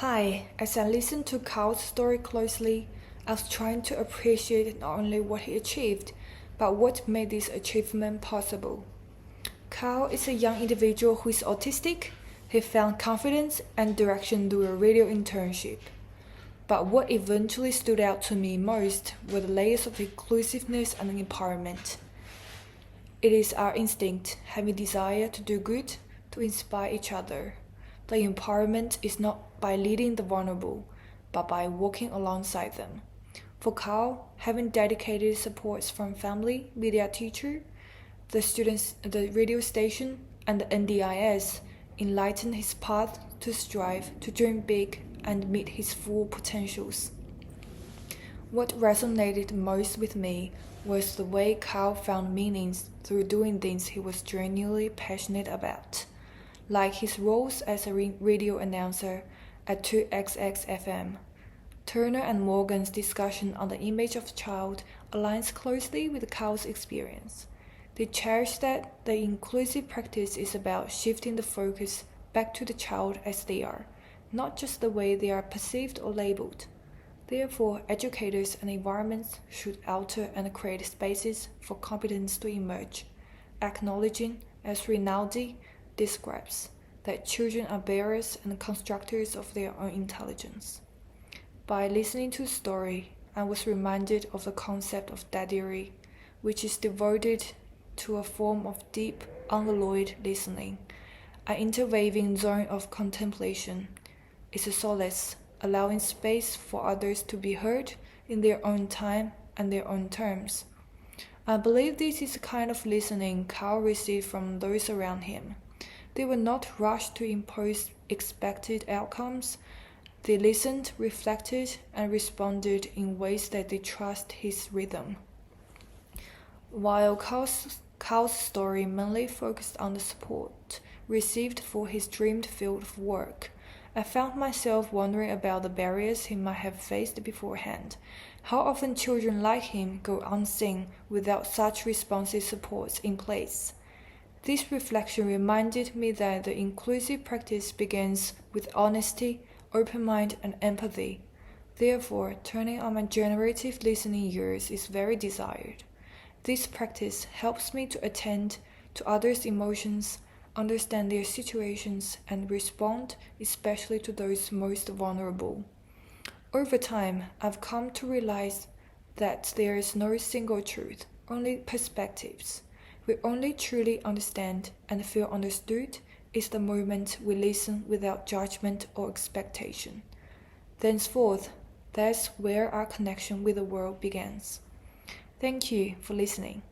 Hi, as I listened to Carl's story closely, I was trying to appreciate not only what he achieved, but what made this achievement possible. Carl is a young individual who is autistic. He found confidence and direction through a radio internship. But what eventually stood out to me most were the layers of inclusiveness and empowerment. It is our instinct, having desire to do good, to inspire each other. The empowerment is not by leading the vulnerable, but by walking alongside them. For Carl, having dedicated supports from family, media teacher, the students, the radio station, and the NDIS enlightened his path to strive, to dream big, and meet his full potentials. What resonated most with me was the way Carl found meanings through doing things he was genuinely passionate about, like his roles as a radio announcer at 2XX FM. Turner and Morgan's discussion on the image of the child aligns closely with Carl's experience. They cherish that the inclusive practice is about shifting the focus back to the child as they are, not just the way they are perceived or labeled. Therefore, educators and environments should alter and create spaces for competence to emerge, acknowledging, as Rinaldi describes, that children are bearers and constructors of their own intelligence. By listening to the story, I was reminded of the concept of dadiri, which is devoted to a form of deep, unalloyed listening, an interweaving zone of contemplation. It's a solace, allowing space for others to be heard in their own time and their own terms. I believe this is the kind of listening Carl received from those around him. They were not rushed to impose expected outcomes. They listened, reflected, and responded in ways that they trust his rhythm. While Carl's story mainly focused on the support received for his dreamed field of work, I found myself wondering about the barriers he might have faced beforehand. How often children like him go unseen without such responsive supports in place. This reflection reminded me that the inclusive practice begins with honesty, open mind, and empathy. Therefore, turning on my generative listening ears is very desired. This practice helps me to attend to others' emotions, understand their situations, and respond especially to those most vulnerable. Over time, I've come to realize that there is no single truth, only perspectives. We only truly understand and feel understood is the moment we listen without judgment or expectation. Thenceforth, that's where our connection with the world begins. Thank you for listening.